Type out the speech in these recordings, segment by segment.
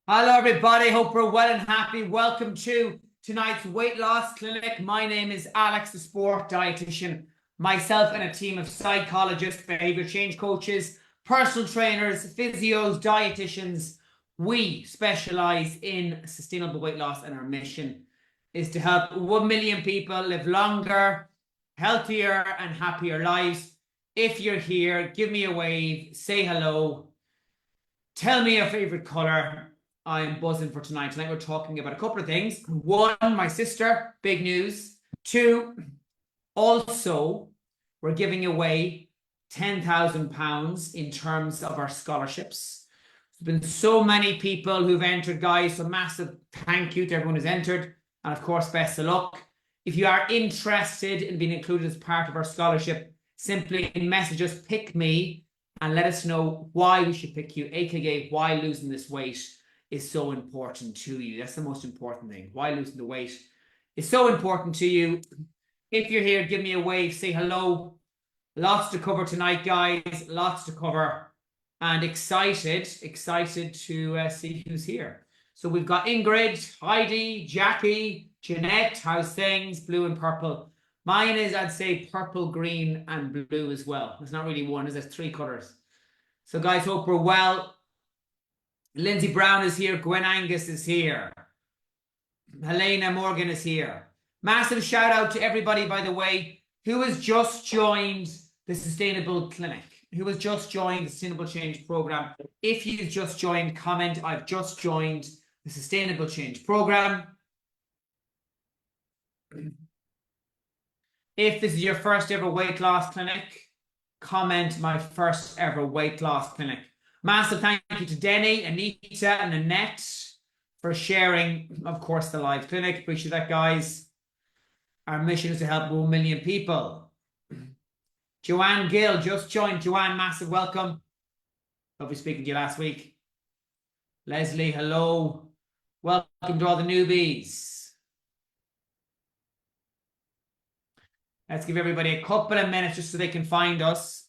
Hello, everybody. Hope we're well and happy. Welcome to tonight's weight loss clinic. My name is Alex, the sport dietitian. Myself and a team of psychologists, behavior change coaches, personal trainers, physios, dietitians. We specialize in sustainable weight loss, and our mission is to help 1 million people live longer, healthier, and happier lives. If you're here, give me a wave, say hello, tell me your favorite color. I'm buzzing for tonight. Tonight we're talking about a couple of things. One, my sister, big news. Two, also, we're giving away £10,000 in terms of our scholarships. There's been so many people who've entered, guys. So massive thank you to everyone who's entered. And of course, best of luck. If you are interested in being included as part of our scholarship, simply message us, pick me, and let us know why we should pick you, aka why losing this weight is so important to you. That's the most important thing. Why losing the weight is so important to you. If you're here, give me a wave, say hello. Lots to cover tonight, guys. Lots to cover. And excited to see who's here. So we've got Ingrid, Heidi, Jackie, Jeanette. How's things? Blue and purple. Mine is, I'd say, purple, green, and blue as well. It's not really one, there's 3 colors. So guys, hope we're well. Lindsay Brown is here. Gwen Angus is here. Helena Morgan is here. Massive shout out to everybody, by the way, who has just joined the Sustainable Clinic, who has just joined the Sustainable Change Program. If you've just joined, comment, I've just joined the Sustainable Change Program. If this is your first ever weight loss clinic, comment my first ever weight loss clinic. Massive thank you to Denny, Anita, and Annette for sharing, of course, the live clinic. Appreciate that, guys. Our mission is to help 1 million people. Joanne Gill just joined. Joanne, massive welcome. Lovely speaking to you last week. Leslie, hello. Welcome to all the newbies. Let's give everybody a couple of minutes just so they can find us.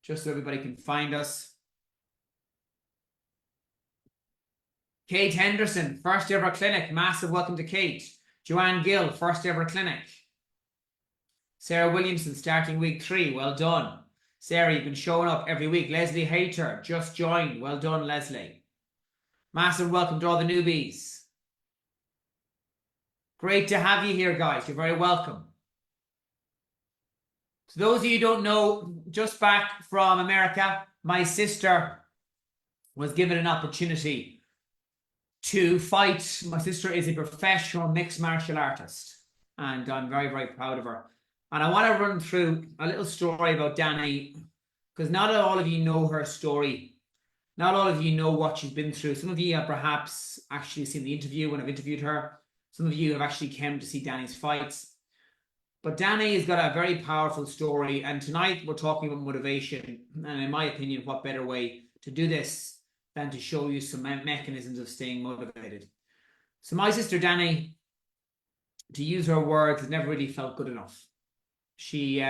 Just so everybody can find us. Kate Henderson, first ever clinic. Massive welcome to Kate. Joanne Gill, first ever clinic. Sarah Williamson, starting week 3. Well done. Sarah, you've been showing up every week. Leslie Hayter, just joined. Well done, Leslie. Massive welcome to all the newbies. Great to have you here, guys. You're very welcome. So those of you who don't know, just back from America, my sister was given an opportunity to fight. My sister is a professional mixed martial artist, and I'm very, very proud of her. And I want to run through a little story about Danny, because not all of you know her story. Not all of you know what she's been through. Some of you have perhaps actually seen the interview when I've interviewed her. Some of you have actually come to see Danny's fights. But Danny has got a very powerful story, and tonight we're talking about motivation. And in my opinion, what better way to do this than to show you some mechanisms of staying motivated. So my sister Danny, to use her words, has never really felt good enough. She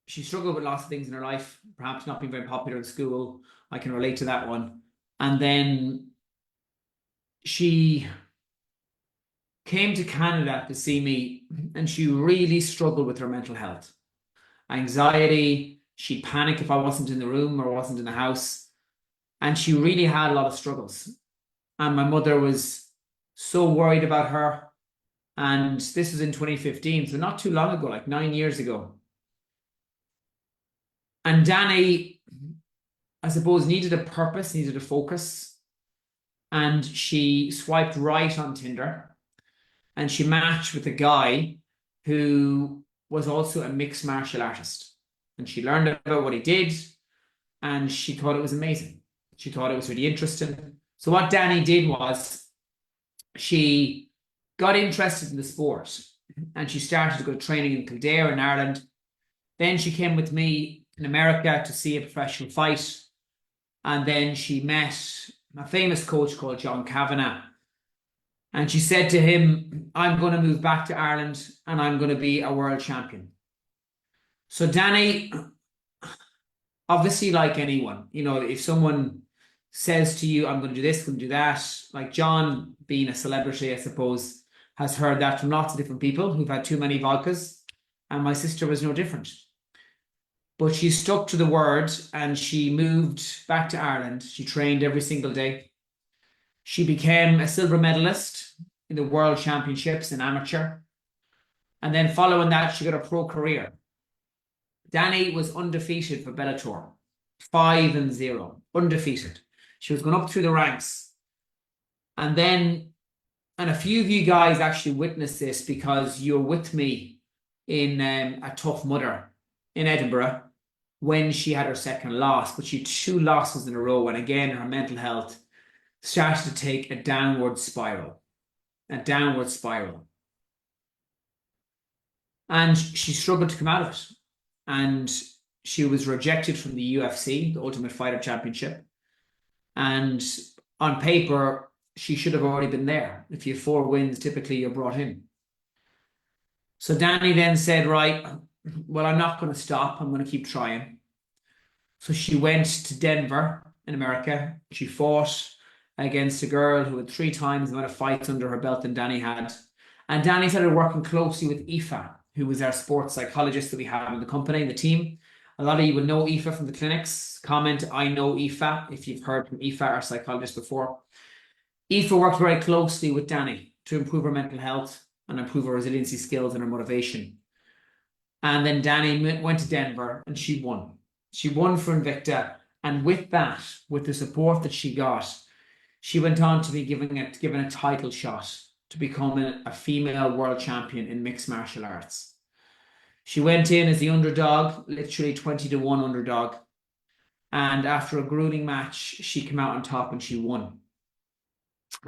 struggled with lots of things in her life, perhaps not being very popular in school. I can relate to that one. And then she came to Canada to see me, and she really struggled with her mental health. Anxiety, she'd panic if I wasn't in the room or wasn't in the house. And she really had a lot of struggles. And my mother was so worried about her. And this was in 2015, so not too long ago, like 9 years ago. And Danny, I suppose, needed a purpose, needed a focus. And she swiped right on Tinder. And she matched with a guy who was also a mixed martial artist. And she learned about what he did, and she thought it was amazing. She thought it was really interesting. So what Danny did was she got interested in the sport, and she started to go to training in Kildare in Ireland. Then she came with me in America to see a professional fight. And then she met a famous coach called John Kavanagh. And she said to him, I'm going to move back to Ireland and I'm going to be a world champion. So Danny, obviously like anyone, you know, if someone says to you, I'm going to do this, I'm going to do that. Like John, being a celebrity, I suppose, has heard that from lots of different people who've had too many vodkas. And my sister was no different. But she stuck to the word and she moved back to Ireland. She trained every single day. She became a silver medalist in the World Championships in amateur. And then following that, she got a pro career. Dani was undefeated for Bellator, 5-0, undefeated. She was going up through the ranks. And then, and a few of you guys actually witnessed this because you're with me in a Tough Mudder in Edinburgh when she had her second loss, but she had 2 losses in a row. And again, her mental health started to take a downward spiral. And she struggled to come out of it. And she was rejected from the UFC, the Ultimate Fighter Championship. And on paper, she should have already been there. If you have 4 wins, typically you're brought in. So Dani then said, right, well, I'm not going to stop. I'm going to keep trying. So she went to Denver in America. She fought against a girl who had 3 times the amount of fights under her belt than Dani had. And Dani started working closely with Aoife, who was our sports psychologist that we have in the company, the team. A lot of you will know Aoife from the clinics. Comment, I know Aoife, if you've heard from Aoife, our psychologist, before. Aoife worked very closely with Dani to improve her mental health and improve her resiliency skills and her motivation. And then Dani went to Denver and she won. She won for Invicta. And with that, with the support that she got, she went on to be given a title shot to become a female world champion in mixed martial arts. She went in as the underdog, literally 20-1 underdog. And after a grueling match, she came out on top and she won.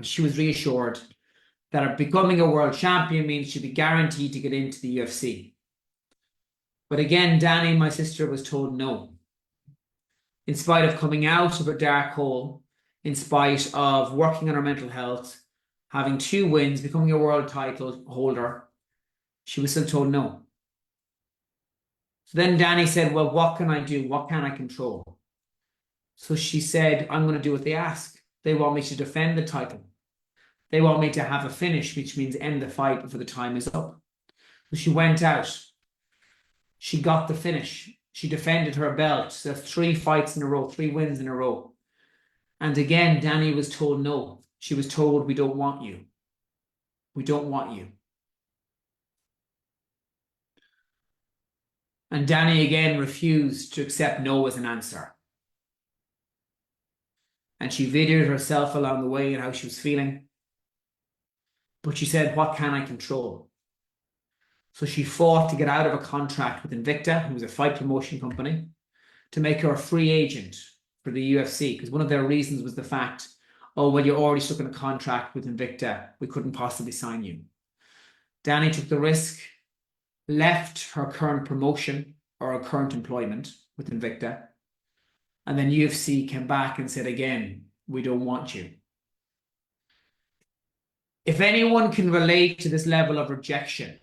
She was reassured that becoming a world champion means she'd be guaranteed to get into the UFC. But again, Dani, my sister, was told no. In spite of coming out of her dark hole, in spite of working on her mental health, having 2 wins, becoming a world title holder, she was still told no. So then Dani said, well, what can I do? What can I control? So she said, I'm going to do what they ask. They want me to defend the title. They want me to have a finish, which means end the fight before the time is up. So she went out. She got the finish. She defended her belt. So 3 fights in a row, 3 wins in a row. And again, Dani was told no. She was told, we don't want you. We don't want you. And Dani again refused to accept no as an answer. And she videoed herself along the way and how she was feeling. But she said, what can I control? So she fought to get out of a contract with Invicta, who was a fight promotion company, to make her a free agent for the UFC. Because one of their reasons was the fact, oh, well, you're already stuck in a contract with Invicta. We couldn't possibly sign you. Dani took the risk, left her current promotion or her current employment with Invicta. And then UFC came back and said again, we don't want you. If anyone can relate to this level of rejection,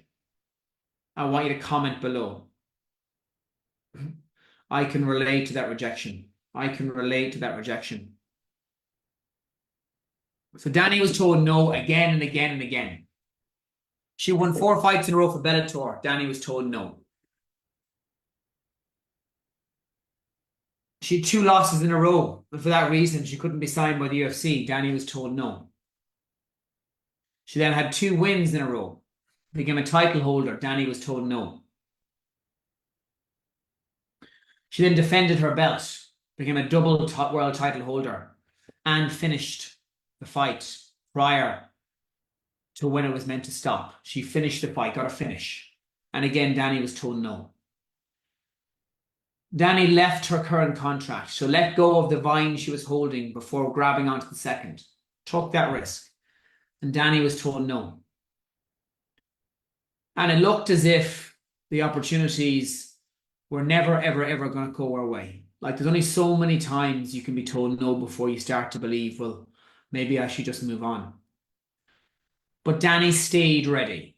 I want you to comment below. I can relate to that rejection. I can relate to that rejection. So Dani was told no again and again and again. She won 4 fights in a row for Bellator. Dani was told no. She had 2 losses in a row, and for that reason, she couldn't be signed by the UFC. Dani was told no. She then had 2 wins in a row, became a title holder. Dani was told no. She then defended her belt, became a double world title holder, and finished the fight prior to when it was meant to stop. She finished the fight, got a finish. And again, Dani was told no. Dani left her current contract, so let go of the vine she was holding before grabbing onto the second. Took that risk. And Dani was told no. And it looked as if the opportunities were never, ever, ever going to go our way. Like, there's only so many times you can be told no before you start to believe, well, maybe I should just move on. But Dani stayed ready.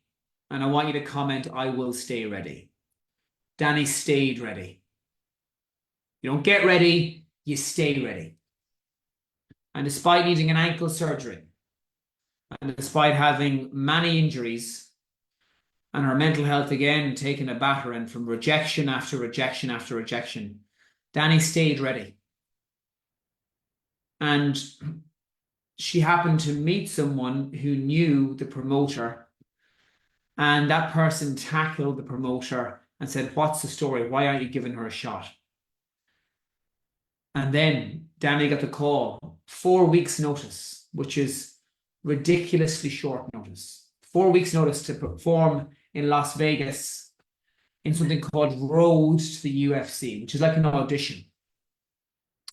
And I want you to comment, I will stay ready. Dani stayed ready. You don't get ready, you stay ready. And despite needing an ankle surgery, and despite having many injuries, and her mental health again taking a battering from rejection after rejection after rejection, Danny stayed ready. And she happened to meet someone who knew the promoter, and that person tackled the promoter and said, "What's the story? Why aren't you giving her a shot?" And then Danny got the call, 4 weeks notice, which is ridiculously short notice. 4 weeks notice to perform in Las Vegas in something called Road to the UFC, which is like an audition.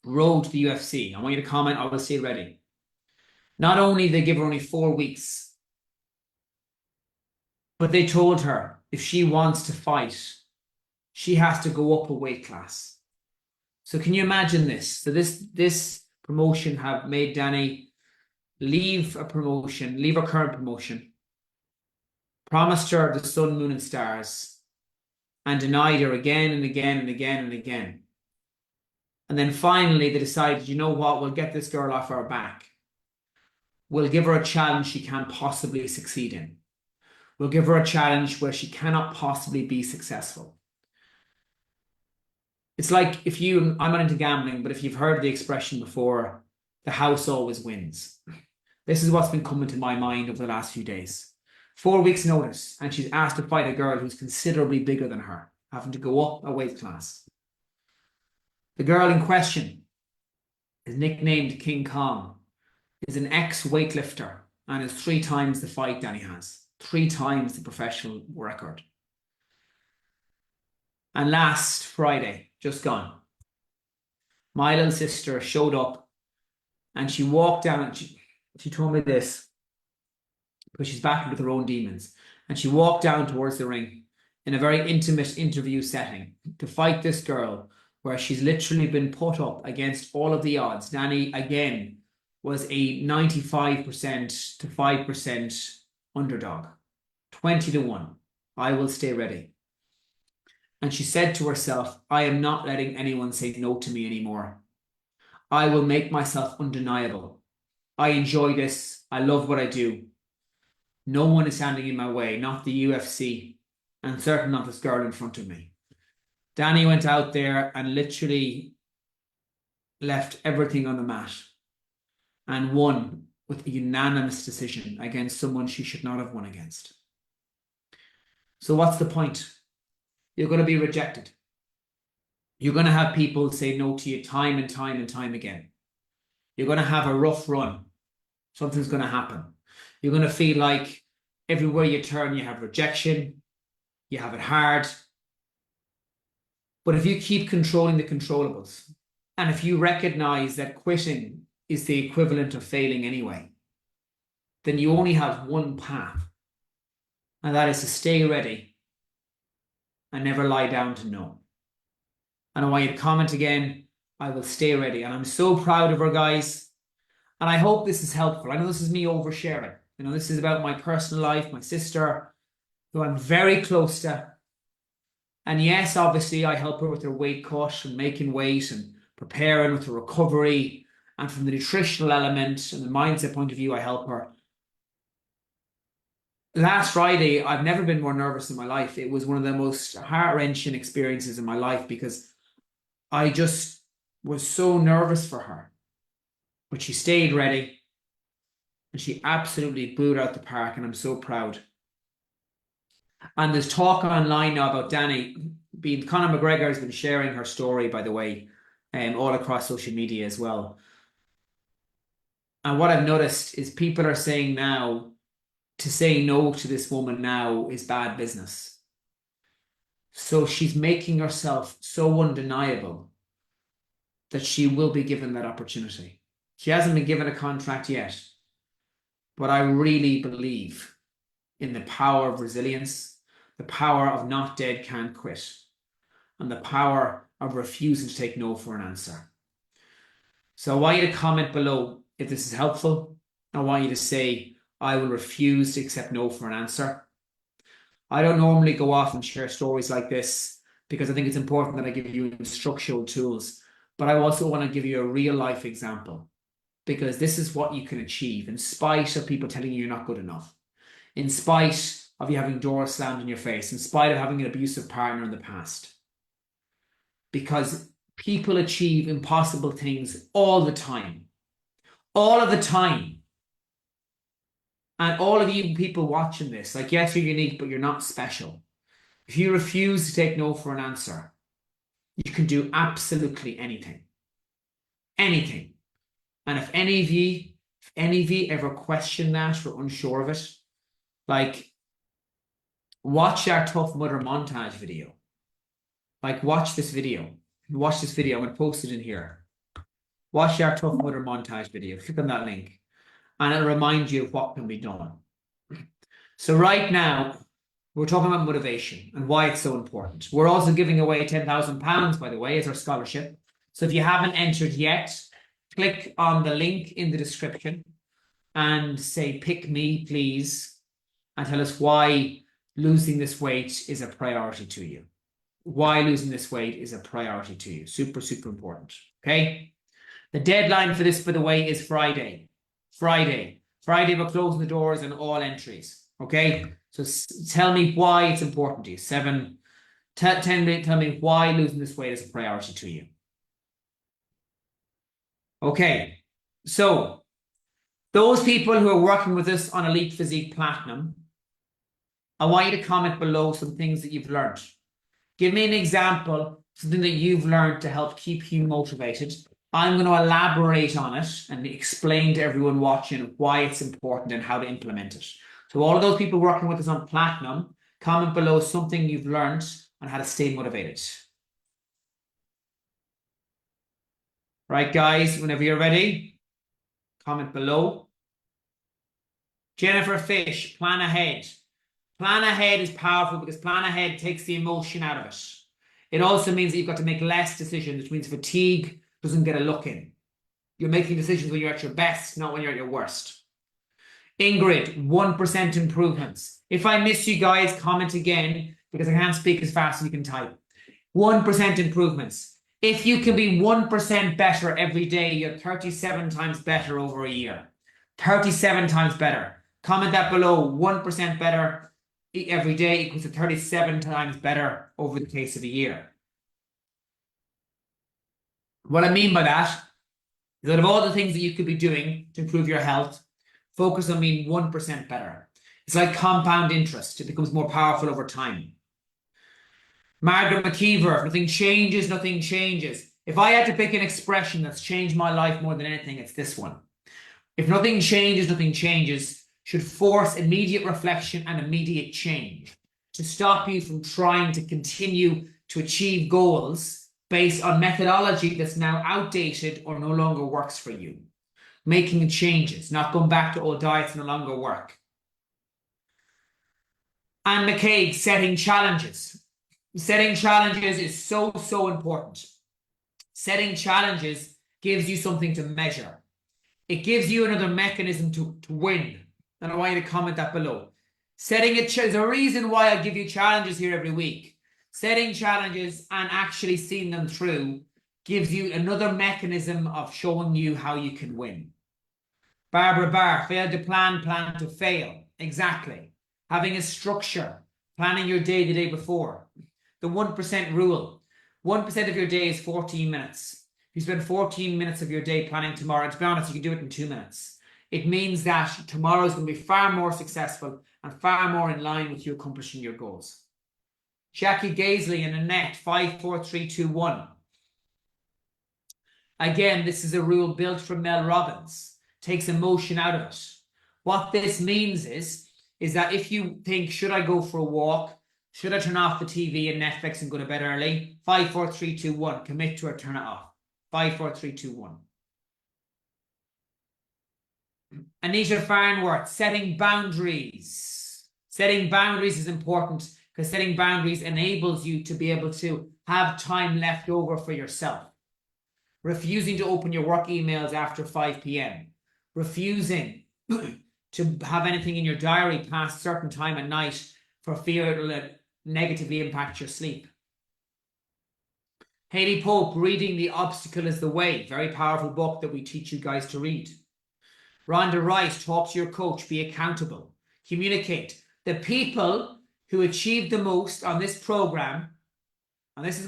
Road to the UFC. I want you to comment, I will stay ready. Not only did they give her only 4 weeks, but they told her if she wants to fight, she has to go up a weight class. So can you imagine this? So this promotion have made Danny leave her current promotion, promised her the sun, moon, and stars, and denied her again and again and again and again. And then finally they decided, you know what, we'll get this girl off our back. We'll give her a challenge she can't possibly succeed in. We'll give her a challenge where she cannot possibly be successful. It's like I'm not into gambling, but if you've heard the expression before, the house always wins. This is what's been coming to my mind over the last few days. 4 weeks notice, and she's asked to fight a girl who's considerably bigger than her, having to go up a weight class. The girl in question is nicknamed King Kong, is an ex-weightlifter, and is 3 times the fight Danny has. 3 times the professional record. And last Friday, just gone, my little sister showed up and she walked down and she told me this, because she's battling with her own demons. And she walked down towards the ring in a very intimate interview setting to fight this girl where she's literally been put up against all of the odds. Danny, again, was a 95% to 5% underdog. 20-1. I will stay ready. And she said to herself, I am not letting anyone say no to me anymore. I will make myself undeniable. I enjoy this. I love what I do. No one is standing in my way, not the UFC, and certainly not this girl in front of me. Danny went out there and literally left everything on the mat and won with a unanimous decision against someone she should not have won against. So what's the point? You're going to be rejected. You're going to have people say no to you time and time and time again. You're going to have a rough run. Something's going to happen. You're going to feel like everywhere you turn, you have rejection. You have it hard. But if you keep controlling the controllables, and if you recognize that quitting is the equivalent of failing anyway, then you only have one path, and that is to stay ready and never lie down to no. And I want you to comment again, I will stay ready. And I'm so proud of her, guys. And I hope this is helpful. I know this is me oversharing. You know, this is about my personal life, my sister, who I'm very close to. And yes, obviously, I help her with her weight cut and making weight and preparing with her recovery. And from the nutritional element and the mindset point of view, I help her. Last Friday, I've never been more nervous in my life. It was one of the most heart-wrenching experiences in my life because I just was so nervous for her. But she stayed ready and she absolutely blew it out the park, and I'm so proud. And there's talk online now about Danny being, Conor McGregor has been sharing her story, by the way, all across social media as well. And what I've noticed is people are saying now, to say no to this woman now is bad business. So she's making herself so undeniable that she will be given that opportunity. She hasn't been given a contract yet, but I really believe in the power of resilience, the power of not dead can't quit, and the power of refusing to take no for an answer. So I want you to comment below if this is helpful. I want you to say, I will refuse to accept no for an answer. I don't normally go off and share stories like this because I think it's important that I give you instructional tools, but I also want to give you a real life example. because this is what you can achieve in spite of people telling you you're not good enough, in spite of you having doors slammed in your face, in spite of having an abusive partner in the past. Because people achieve impossible things all the time. All of the time. And all of you people watching this, like, yes, you're unique, but you're not special. If you refuse to take no for an answer, you can do absolutely anything. Anything. And if any of you ever question that or unsure of it, like, watch our Tough Mudder montage video. Like, watch this video. Watch this video. I'm going to post it in here. Watch our Tough Mudder montage video. Click on that link. And it'll remind you of what can be done. So right now, we're talking about motivation and why it's so important. We're also giving away £10,000, by the way, as our scholarship. So if you haven't entered yet, click on the link in the description and say, pick me, please, and tell us why losing this weight is a priority to you. Why losing this weight is a priority to you. Super, super important. Okay. The deadline for this, by the way, is Friday. Friday, we're closing the doors on all entries. Okay. So tell me why it's important to you. Tell me why losing this weight is a priority to you. Okay. So those people who are working with us on Elite Physique Platinum, I want you to comment below some things that you've learned. Give me an example, something that you've learned to help keep you motivated. I'm going to elaborate on it and explain to everyone watching why it's important and how to implement it. So all of those people working with us on Platinum, comment below something you've learned and how to stay motivated. Right, guys, whenever you're ready, comment below. Jennifer Fish, plan ahead. Plan ahead is powerful because plan ahead takes the emotion out of it. It also means that you've got to make less decisions, which means fatigue doesn't get a look in. You're making decisions when you're at your best, not when you're at your worst. Ingrid, 1% improvements. If I miss you guys, comment again because I can't speak as fast as you can type. 1% improvements. If you can be 1% better every day, you're 37 times better over a year. 37 times better. Comment that below. 1% better every day equals to 37 times better over the case of a year. What I mean by that is that of all the things that you could be doing to improve your health, focus on being 1% better. It's like compound interest. It becomes more powerful over time. Margaret McKeever, if nothing changes, nothing changes. If I had to pick an expression that's changed my life more than anything, it's this one. If nothing changes, nothing changes should force immediate reflection and immediate change to stop you from trying to continue to achieve goals based on methodology that's now outdated or no longer works for you. Making changes, not going back to old diets no longer work. Anne McCaig, setting challenges. Setting challenges is so, so important. Setting challenges gives you something to measure. It gives you another mechanism to win. And I want you to comment that below. There's a reason why I give you challenges here every week. Setting challenges and actually seeing them through gives you another mechanism of showing you how you can win. Barbara Barr, fail to plan, plan to fail. Exactly. Having a structure, planning your day the day before. The 1% rule. 1% of your day is 14 minutes. If you spend 14 minutes of your day planning tomorrow, and to be honest, you can do it in 2 minutes. It means that tomorrow is going to be far more successful and far more in line with you accomplishing your goals. Jackie Gaisley and Annette, 5, 4, 3, 2, 1. Again, this is a rule built from Mel Robbins. Takes emotion out of it. What this means is that if you think, should I go for a walk? Should I turn off the TV and Netflix and go to bed early? 5, 4, 3, 2, 1. Commit to it, turn it off. 5, 4, 3, 2, 1. Anita Farnworth, setting boundaries. Setting boundaries is important because setting boundaries enables you to be able to have time left over for yourself. Refusing to open your work emails after 5 p.m. Refusing to have anything in your diary past a certain time at night for fear it will negatively impact your sleep. Haley Pope, Reading the Obstacle is the Way. Very powerful book that we teach you guys to read. Rhonda Rice, talk to your coach, be accountable, communicate. The people who achieve the most on this program, and this is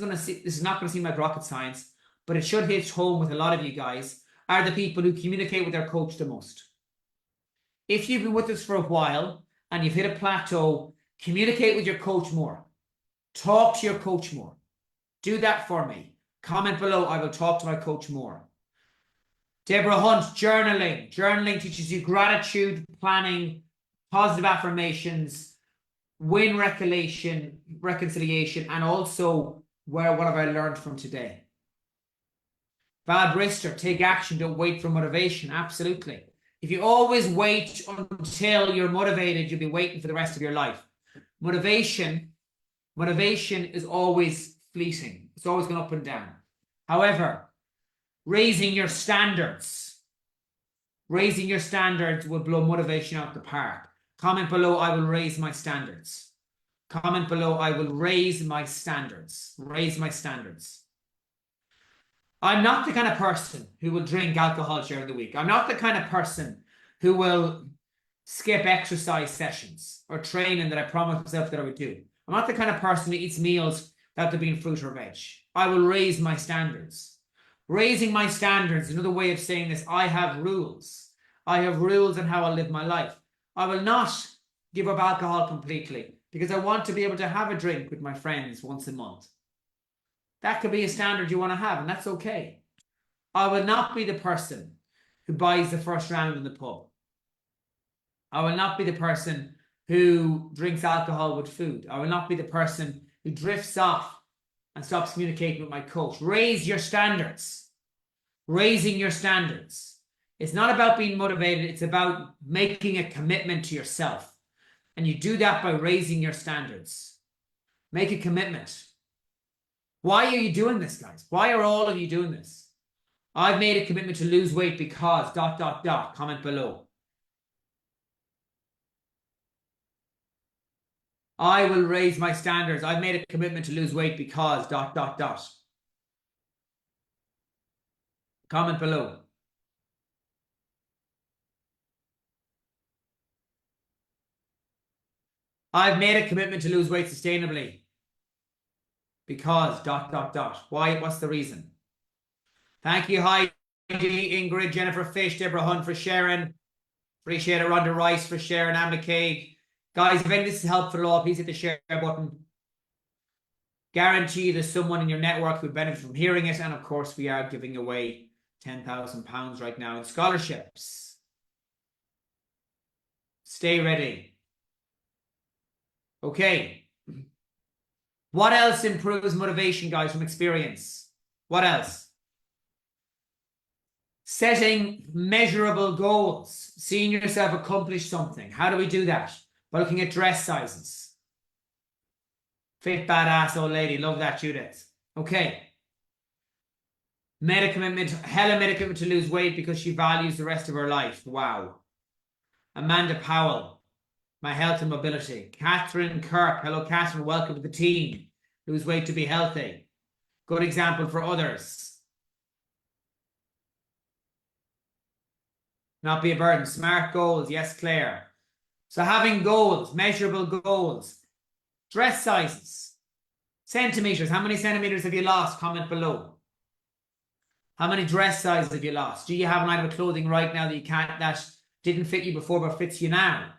not going to seem like rocket science, but it should hit home with a lot of you guys, are the people who communicate with their coach the most. If you've been with us for a while and you've hit a plateau, communicate with your coach more. Talk to your coach more. Do that for me. Comment below, I will talk to my coach more. Deborah Hunt, journaling. Journaling teaches you gratitude, planning, positive affirmations, win reconciliation, and also what have I learned from today? Val Brister, take action, don't wait for motivation. Absolutely. If you always wait until you're motivated, you'll be waiting for the rest of your life. Motivation is always fleeting. It's always going up and down. However, raising your standards will blow motivation out the park. Comment below, I will raise my standards. Comment below, I will raise my standards. Raise my standards. I'm not the kind of person who will drink alcohol during the week. I'm not the kind of person who will skip exercise sessions or training that I promised myself that I would do. I'm not the kind of person who eats meals without there being fruit or veg. I will raise my standards. Raising my standards, another way of saying this, I have rules. I have rules on how I live my life. I will not give up alcohol completely because I want to be able to have a drink with my friends once a month. That could be a standard you want to have, and that's okay. I will not be the person who buys the first round in the pub. I will not be the person who drinks alcohol with food. I will not be the person who drifts off and stops communicating with my coach. Raise your standards. Raising your standards. It's not about being motivated. It's about making a commitment to yourself. And you do that by raising your standards. Make a commitment. Why are you doing this, guys? Why are all of you doing this? I've made a commitment to lose weight because ... Comment below. I will raise my standards. I've made a commitment to lose weight because ... Comment below. I've made a commitment to lose weight sustainably because ... Why? What's the reason? Thank you, Heidi, Ingrid, Jennifer Fish, Deborah Hunt for sharing. Appreciate it, Rhonda Rice for sharing, Anne McCaig. Guys, if any of this is helpful at all, please hit the share button. Guarantee there's someone in your network who would benefit from hearing it. And of course, we are giving away £10,000 right now in scholarships. Stay ready. Okay. What else improves motivation, guys, from experience? What else? Setting measurable goals. Seeing yourself accomplish something. How do we do that? By looking at dress sizes. Fit, badass old lady. Love that, Judith. Okay. Made a commitment. Helen made a commitment to lose weight because she values the rest of her life. Wow. Amanda Powell. My health and mobility. Catherine Kirk. Hello, Catherine. Welcome to the team. Lose weight to be healthy. Good example for others. Not be a burden. Smart goals. Yes, Claire. So having goals, measurable goals. Dress sizes. Centimeters. How many centimeters have you lost? Comment below. How many dress sizes have you lost? Do you have an item of clothing right now that didn't fit you before but fits you now?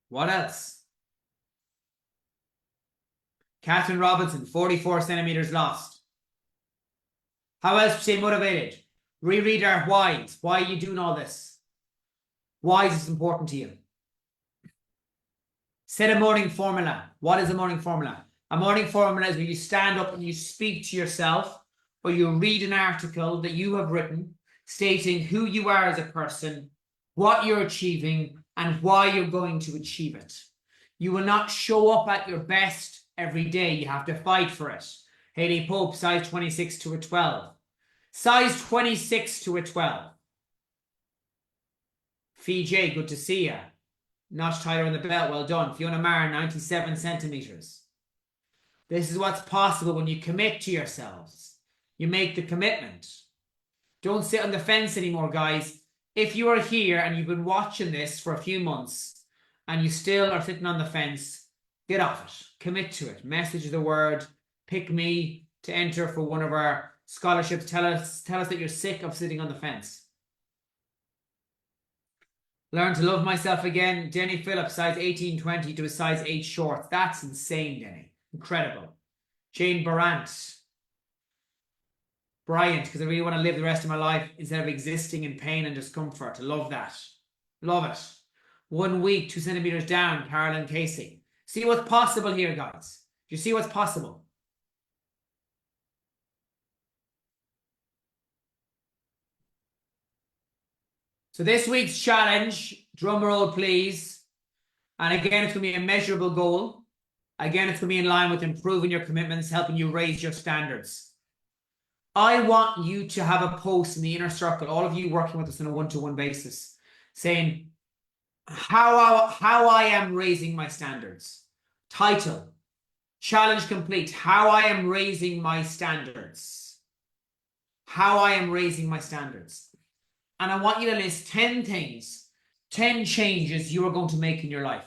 What else? Catherine Robinson, 44 centimeters lost. How else to stay motivated? Reread our whys. Why are you doing all this? Why is this important to you? Set a morning formula. What is a morning formula? A morning formula is where you stand up and you speak to yourself, or you read an article that you have written stating who you are as a person, what you're achieving, and why you're going to achieve it. You will not show up at your best every day. You have to fight for it. Haley Pope, size 26 to a 12. Size 26 to a 12. Fiji, good to see you. Notch tighter on the belt, well done. Fiona Maher, 97 centimeters. This is what's possible when you commit to yourselves. You make the commitment. Don't sit on the fence anymore, guys. If you are here and you've been watching this for a few months and you still are sitting on the fence, get off it. Commit to it. Message the word. Pick me to enter for one of our scholarships. Tell us that you're sick of sitting on the fence. Learn to love myself again. Denny Phillips, size 18-20 to a size 8 short. That's insane, Denny. Incredible. Jane Bryant, because I really want to live the rest of my life instead of existing in pain and discomfort. I love that. Love it. 1 week, 2 centimeters down, Carolyn Casey. See what's possible here, guys. Do you see what's possible? So this week's challenge, drum roll please. And again, it's going to be a measurable goal. Again, it's going to be in line with improving your commitments, helping you raise your standards. I want you to have a post in the inner circle, all of you working with us on a one-to-one basis, saying how I am raising my standards. Title, challenge complete, how I am raising my standards. How I am raising my standards. And I want you to list 10 things, 10 changes you are going to make in your life.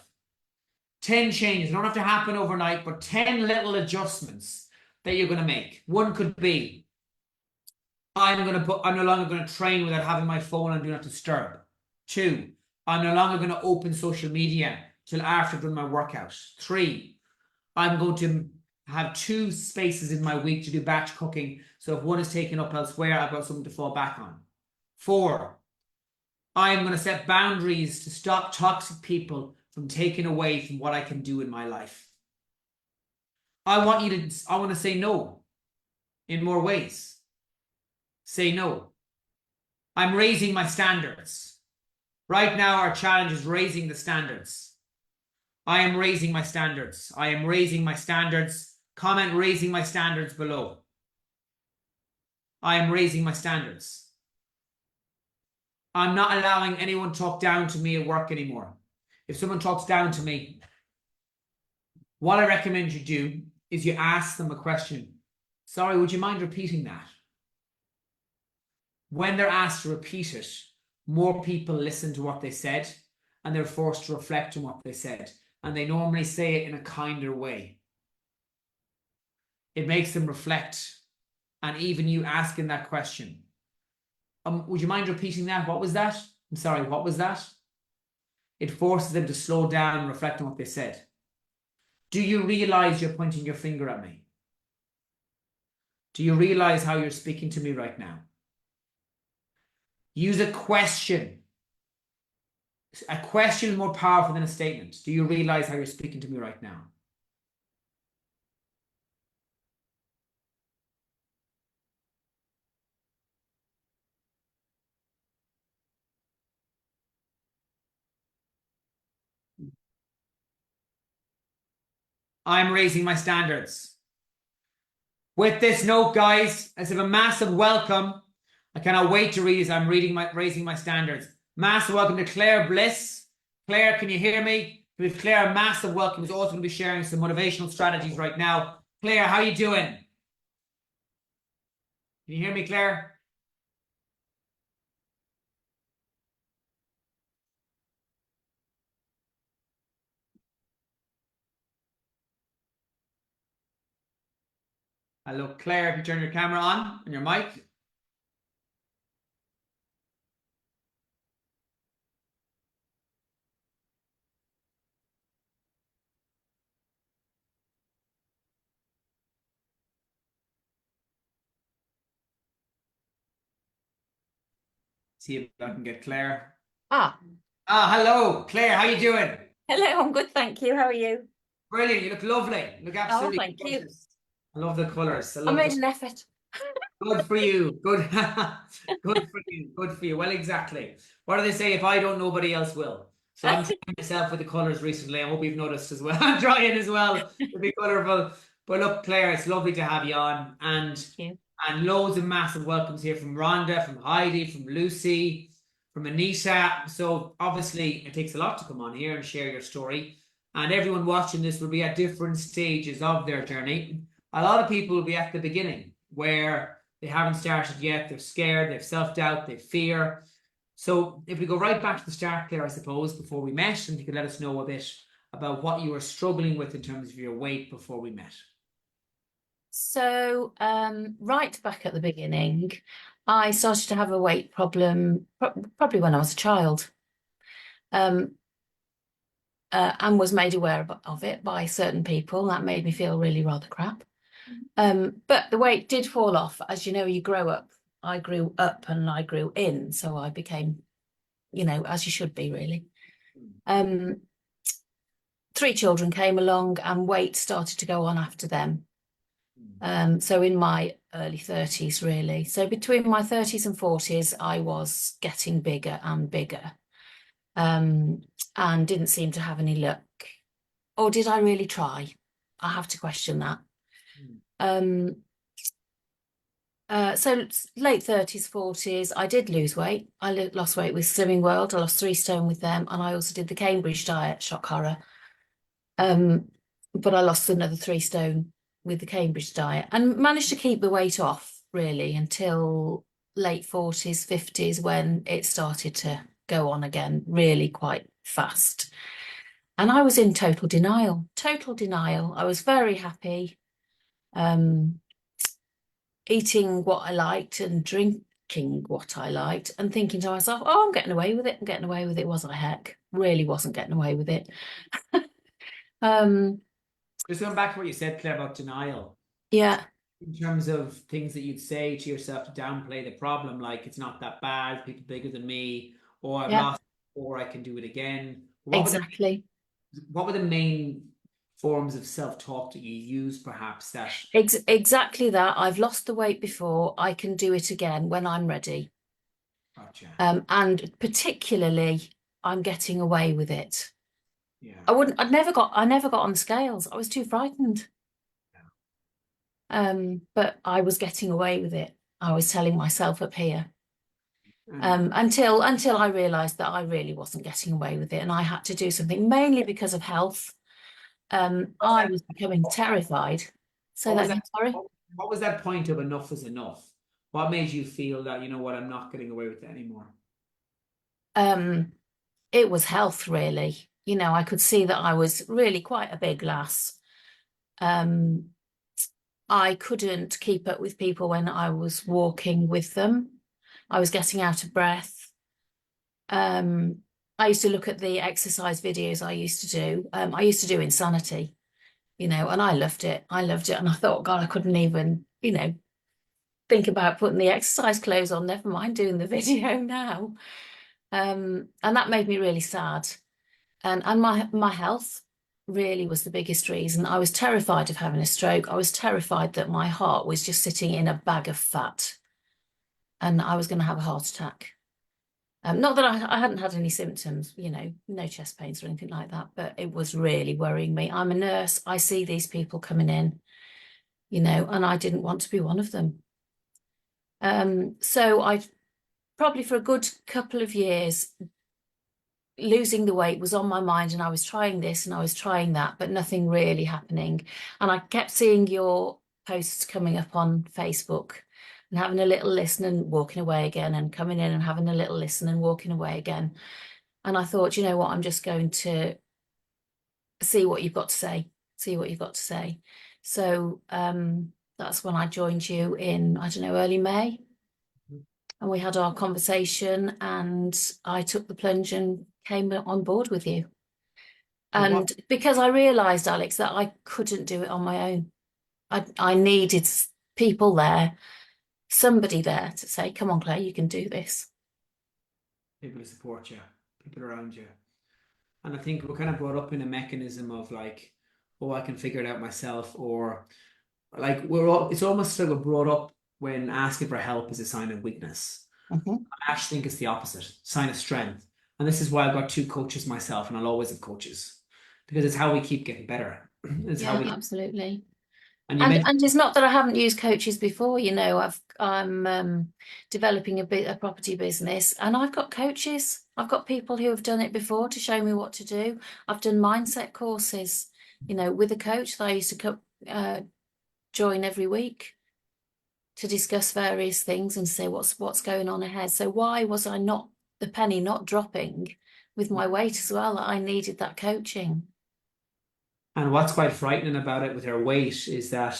10 changes. They don't have to happen overnight, but 10 little adjustments that you're going to make. One could be, I'm no longer going to train without having my phone on do not disturb. 2, I'm no longer going to open social media till after I've done my workout. 3, I'm going to have 2 spaces in my week to do batch cooking. So if one is taken up elsewhere, I've got something to fall back on. 4, I'm going to set boundaries to stop toxic people from taking away from what I can do in my life. I want to say no in more ways. Say no. I'm raising my standards. Right now, our challenge is raising the standards. I am raising my standards. I am raising my standards. Comment raising my standards below. I am raising my standards. I'm not allowing anyone to talk down to me at work anymore. If someone talks down to me, what I recommend you do is you ask them a question. Sorry, would you mind repeating that? When they're asked to repeat it, more people listen to what they said and they're forced to reflect on what they said. And they normally say it in a kinder way. It makes them reflect. And even you asking that question, would you mind repeating that? What was that? I'm sorry, what was that? It forces them to slow down and reflect on what they said. Do you realize you're pointing your finger at me? Do you realize how you're speaking to me right now? Use a question. A question is more powerful than a statement. Do you realize how you're speaking to me right now? I'm raising my standards. With this note, guys, I have a massive welcome. I cannot wait to read this. I'm raising my standards. Massive welcome to Claire Bliss. Claire, can you hear me? With Claire, a massive welcome. Who's also going to be sharing some motivational strategies right now. Claire, how are you doing? Can you hear me, Claire? Hello, Claire, if you turn your camera on and your mic. See if I can get Claire. Hello, Claire, how you doing? Hello, I'm good, thank you. How are you? Brilliant, you look lovely. You look absolutely thank you. I love the colours. I made an effort. Good for you. Good. Good for you. Good for you. Well, exactly. What do they say? If I don't, nobody else will. So I'm trying myself with the colours recently. I hope you've noticed as well. I'm trying as well to be colourful. But look, Claire, it's lovely to have you on. And And loads of massive welcomes here from Rhonda, from Heidi, from Lucy, from Anita. So obviously it takes a lot to come on here and share your story. And everyone watching this will be at different stages of their journey. A lot of people will be at the beginning where they haven't started yet. They're scared, they've self-doubt, they fear. So if we go right back to the start, Claire, I suppose, before we met, and you could let us know a bit about what you were struggling with in terms of your weight before we met. So, right back at the beginning, I started to have a weight problem probably when I was a child, and was made aware of it by certain people. That made me feel really rather crap. But the weight did fall off. As you know, you grow up. I grew up and I grew in, so I became, as you should be, really. 3 children came along and weight started to go on after them. So in my early 30s, really. So between my 30s and 40s, I was getting bigger and bigger, and didn't seem to have any luck. Or did I really try? I have to question that. So late 30s, 40s, I did lose weight. I lost weight with Slimming World. I lost 3 stone with them. And I also did the Cambridge diet, shock horror. But I lost another 3 stone with the Cambridge diet and managed to keep the weight off really until late 40s, 50s, when it started to go on again really quite fast. And I was in total denial. I was very happy, eating what I liked and drinking what I liked and thinking to myself, oh, I'm getting away with it. Was I heck? Really wasn't getting away with it. Just going back to what you said, Claire, about denial. Yeah. In terms of things that you'd say to yourself to downplay the problem, like it's not that bad, people bigger than me, or I've lost, or I can do it again. Exactly. What were the main forms of self-talk that you use, perhaps, that exactly that? I've lost the weight before, I can do it again when I'm ready. Gotcha. And particularly I'm getting away with it. Yeah. I never got on the scales. I was too frightened. But I was getting away with it. I was telling myself up here. Until I realized that I really wasn't getting away with it and I had to do something, mainly because of health. I was becoming terrified. So sorry. What was that point of enough is enough? What made you feel that, you know what, I'm not getting away with it anymore? It was health, really. I could see that I was really quite a big lass. I couldn't keep up with people when I was walking with them. I was getting out of breath. I used to look at the exercise videos I used to do. I used to do Insanity, and I loved it. And I thought, God, I couldn't even, think about putting the exercise clothes on, never mind doing the video now. And that made me really sad. And my health really was the biggest reason. I was terrified of having a stroke. I was terrified that my heart was just sitting in a bag of fat and I was going to have a heart attack. Not that I hadn't had any symptoms, no chest pains or anything like that, but it was really worrying me. I'm a nurse. I see these people coming in, and I didn't want to be one of them. So I probably for a good couple of years, losing the weight was on my mind and I was trying this and I was trying that, but nothing really happening. And I kept seeing your posts coming up on Facebook and having a little listen and walking away again and coming in and having a little listen and walking away again. And I thought, you know what, I'm just going to see what you've got to say. So that's when I joined you in, I don't know, early May. And we had our conversation and I took the plunge and came on board with you. And because I realised, Alex, that I couldn't do it on my own. I needed people there, somebody there to say, come on, Claire, you can do this. People to support you, people around you. And I think we're kind of brought up in a mechanism of like, oh, I can figure it out myself, or like it's almost like we're brought up when asking for help is a sign of weakness. I actually think it's the opposite, sign of strength. And this is why I've got 2 coaches myself, and I'll always have coaches, because it's how we keep getting better. It's how we absolutely. And you mentioned, And it's not that I haven't used coaches before, I'm developing a property business and I've got coaches. I've got people who have done it before to show me what to do. I've done mindset courses, with a coach that I used to join every week to discuss various things and say what's going on ahead. So why was the penny not dropping with my weight as well? I needed that coaching. and what's quite frightening about it with her weight is that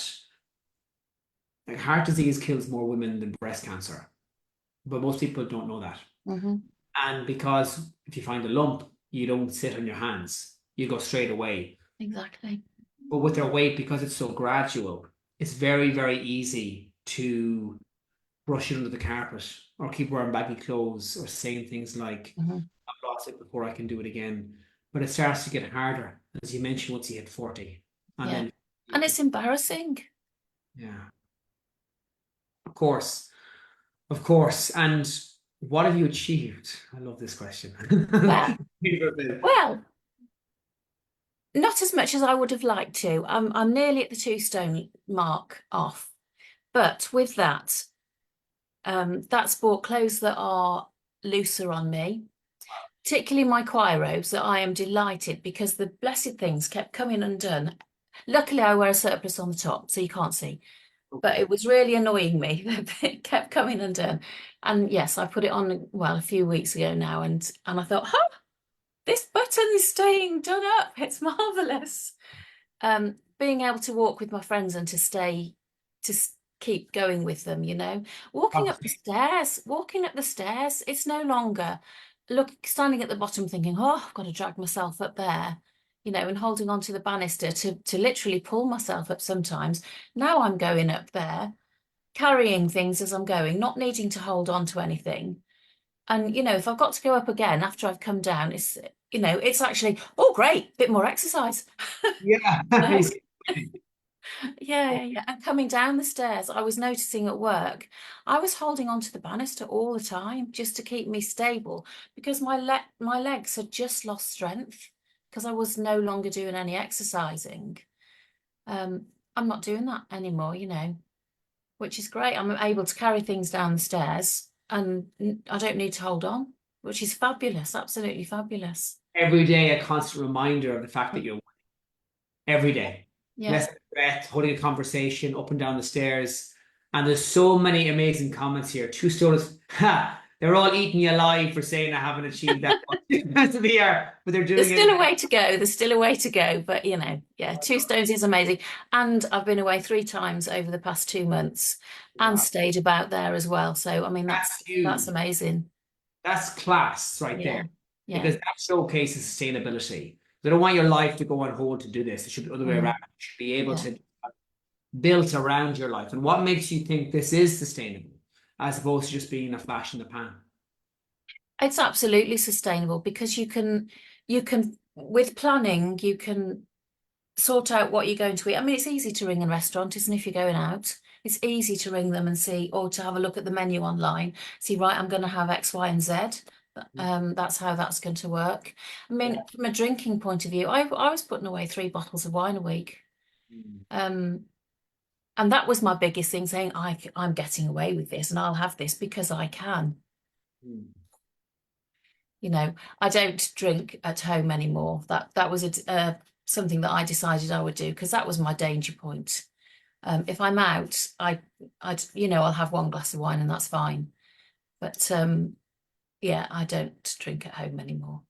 like heart disease kills more women than breast cancer, but most people don't know that. Hmm. And because if you find a lump, you don't sit on your hands, you go straight away. Exactly. But with their weight, because it's so gradual, it's very, very easy to brush it under the carpet or keep wearing baggy clothes or saying things like, Hmm. I've lost it before I can do it again. But it starts to get harder, as you mentioned, once you hit 40. And Yeah. then, And it's embarrassing. yeah, of course, of course. And what have you achieved? I love this question. Well, well, not as much as I would have liked to. I'm nearly at the 2 stone mark off. But with that, that's bought clothes that are looser on me, particularly my choir robes that I am delighted because the blessed things kept coming undone. Luckily, I wear a surplus on the top, so you can't see. But Okay. it was really annoying me that it kept coming undone. And yes, I put it on, well, a few weeks ago now, and I thought, huh, this button is staying done up. It's marvelous. Being able to walk with my friends and to keep going with them, walking up the stairs, it's no longer standing at the bottom thinking, oh, I've got to drag myself up there, and holding on to the banister to literally pull myself up sometimes. Now I'm going up there, carrying things as I'm going, not needing to hold on to anything. And, if I've got to go up again after I've come down, it's actually, oh, great, bit more exercise. Yeah. No? Yeah, yeah, yeah. And coming down the stairs, I was noticing at work, I was holding onto the banister all the time just to keep me stable because my legs had just lost strength because I was no longer doing any exercising. Um, I'm not doing that anymore, which is great. I'm able to carry things down the stairs and I don't need to hold on, which is fabulous, absolutely fabulous. Every day, a constant reminder of the fact that you're every day. Yeah. Less breath, holding a conversation up and down the stairs. And there's so many amazing comments here. Two stories, ha, they're all eating you alive for saying I haven't achieved that much of the year, but they're There's doing it. still a way to go. There's still a way to go, but yeah, 2 stones is amazing. And I've been away 3 times over the past 2 months and Wow, stayed about there as well. So I mean that's that's huge. amazing. That's class right there. Yeah. Yeah. Because that showcases sustainability. They don't want your life to go on hold to do this. It should be the other way around. Mm, You should be able yeah. to build around your life. And what makes you think this is sustainable as opposed to just being a flash in the pan? It's absolutely sustainable because you can with planning, you can sort out what you're going to eat. I mean, it's easy to ring a restaurant, isn't it, if you're going out? It's easy to ring them and see, or to have a look at the menu online, see, right, I'm going to have X, Y, and Z. That's how that's going to work. I Yeah. mean, from a drinking point of view, I was putting away 3 bottles of wine a week. Mm. Um, and that was my biggest thing, saying I'm getting away with this and I'll have this because I can. Mm. I don't drink at home anymore. That was something that I decided I would do because that was my danger point. If I'm out, I'll have 1 glass of wine and that's fine. But yeah, I don't drink at home anymore.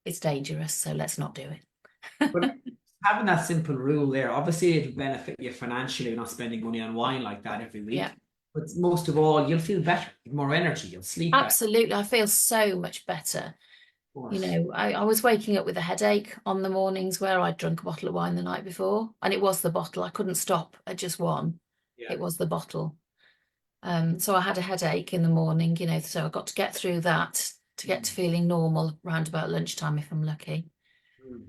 It's dangerous, so let's not do But it. having that simple rule there, obviously it'll benefit you financially, not spending money on wine like that every Yeah, week. But most of all, you'll feel better, more energy, you'll sleep better. absolutely. I feel so much better. Of course. I was waking up with a headache on the mornings where I'd drunk a bottle of wine the night before, and it was the bottle. I couldn't stop at just one. Yeah. It was the bottle. So I had a headache in the morning, so I got to get through that to get to Mm. feeling normal around about lunchtime if I'm lucky, Mm.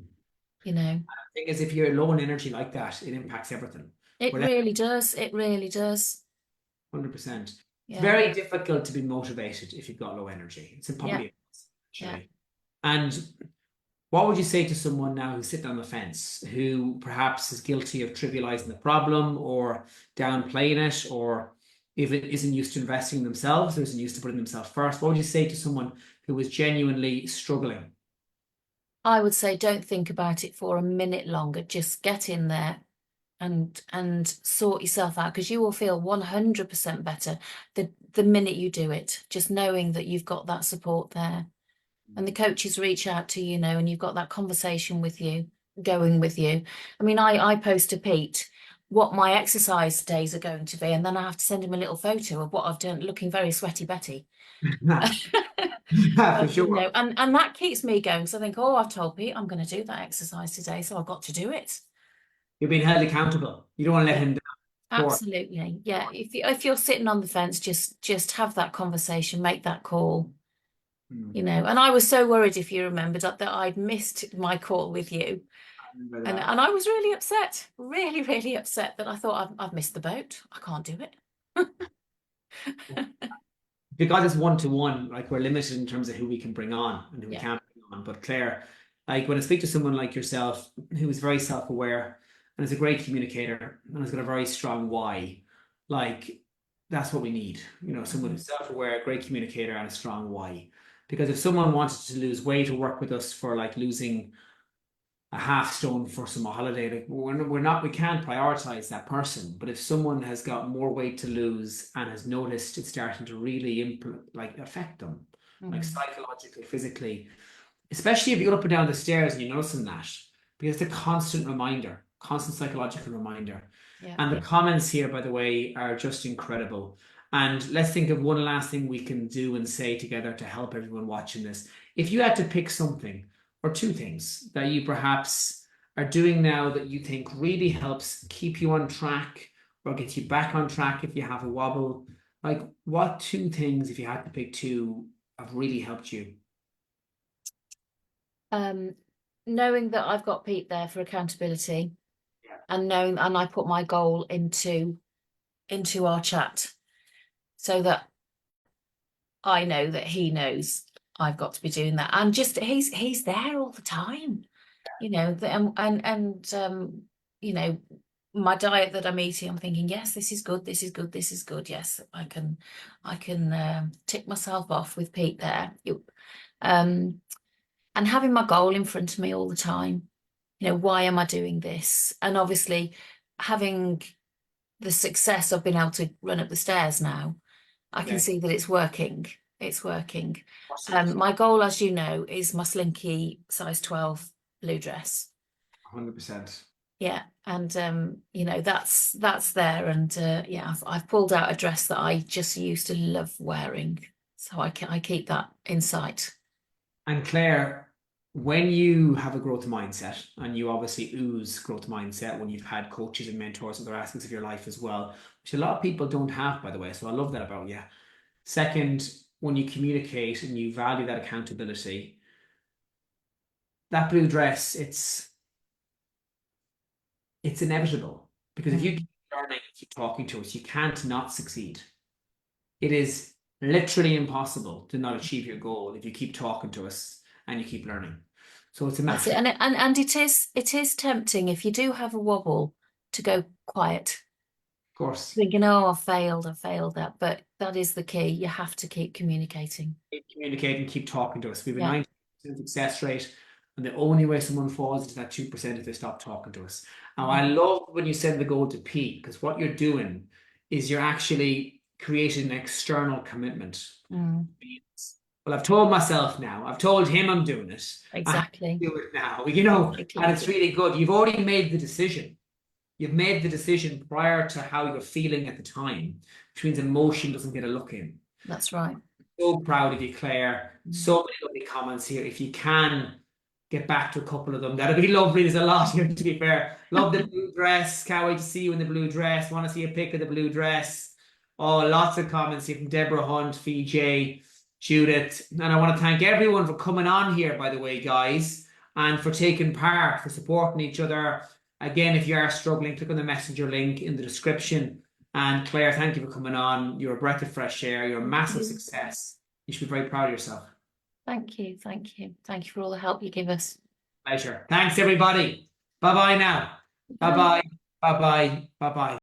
you know. Thing is, if you're low in energy like that, it impacts everything. It Whatever, really does. It really does. 100%. It's Yeah. very difficult to be motivated if you've got low energy. It's Yeah. impossible, Yeah. actually. And What would you say to someone now who's sitting on the fence, who perhaps is guilty of trivializing the problem or downplaying it, or if it isn't used to investing in themselves or isn't used to putting themselves first? What would you say to someone who is genuinely struggling? I would say don't think about it for a minute longer. Just get in there and sort yourself out, because you will feel 100% better the minute you do it. Just knowing that you've got that support there, and the coaches reach out to you, and you've got that conversation with you, going with you. I mean, I post to Pete what my exercise days are going to be, and then I have to send him a little photo of what I've done, looking very sweaty Betty. For sure. And that keeps me going. So I think, oh, I've told Pete I'm going to do that exercise today, so I've got to do it. You're being held accountable. You don't want to let Yeah, him down. absolutely. Yeah. If you're sitting on the fence, just have that conversation, make that call. And I was so worried, if you remember, that I'd missed my call with you. I remember And that. I was really upset, really, really upset that I thought I've missed the boat. I can't do it. Because it's one-to-one, like we're limited in terms of who we can bring on and who we Yeah. can't bring on. But Claire, like when I speak to someone like yourself who is very self-aware and is a great communicator and has got a very strong why, like that's what we need. Someone who's self-aware, great communicator, and a strong why. Because if someone wanted to lose weight or work with us for like losing a half stone for some holiday, like we can't prioritize that person. But if someone has got more weight to lose and has noticed it's starting to really affect them, like psychologically, physically, especially if you go up and down the stairs and you're noticing that, because it's a constant psychological reminder. Yeah. And the comments here, by the way, are just incredible. And let's think of one last thing we can do and say together to help everyone watching this. If you had to pick something or two things that you perhaps are doing now that you think really helps keep you on track or gets you back on track if you have a wobble, like what two things, if you had to pick two, have really helped you? Knowing that I've got Pete there for accountability, Yeah. and I put my goal into our chat, so that I know that he knows I've got to be doing that, and just he's there all the time, my diet that I'm eating, I'm thinking, yes, this is good, this is good, this is good. Yes, I can tick myself off with Pete there. And having my goal in front of me all the time. Why am I doing this? And obviously, having the success of being able to run up the stairs now, I can Okay. see that it's working. It's working. Awesome. My goal, as you know, is my slinky size 12 blue dress. 100%. Yeah, and that's there, and yeah, I've pulled out a dress that I just used to love wearing, so I keep that in sight. And Claire, when you have a growth mindset, and you obviously ooze growth mindset when you've had coaches and mentors in other aspects of your life as well, which a lot of people don't have, by the way. So I love that about you. Second, when you communicate and you value that accountability, that blue dress, it's inevitable. Because if you keep learning, keep talking to us, you can't not succeed. It is literally impossible to not achieve your goal if you keep talking to us and you keep learning. So it's a That's it. matter. And it is tempting, if you do have a wobble, to go quiet, Of course. thinking, oh, I failed that. But that is the key. You have to keep communicating. Keep communicating, keep talking to us. We have a Yeah. 90% success rate, and the only way someone falls into that 2% if they stop talking to us. Now, I love when you send the goal to Pete, because what you're doing is you're actually creating an external commitment. Well, I've told myself now, I've told him I'm doing it. I have Exactly. to do it now, Exactly. and it's really good. You've already made the decision. You've made the decision prior to how you're feeling at the time, which means emotion doesn't get a look in. That's right. So proud of you, Claire. So many lovely comments here. If you can get back to a couple of them, that'd be lovely. There's a lot here, to be fair. Love the blue dress. Can't wait to see you in the blue dress. Want to see a pic of the blue dress. Oh, lots of comments here from Deborah Hunt, VJ, Judith. And I want to thank everyone for coming on here, by the way, guys, and for taking part, for supporting each other. Again, if you are struggling, click on the messenger link in the description. And Claire, thank you for coming on. You're a breath of fresh air. You're a massive success. You should be very proud of yourself. Thank you. Thank you. Thank you for all the help you give us. Pleasure. Thanks, everybody. Bye bye now. Bye bye. Bye bye. Bye bye.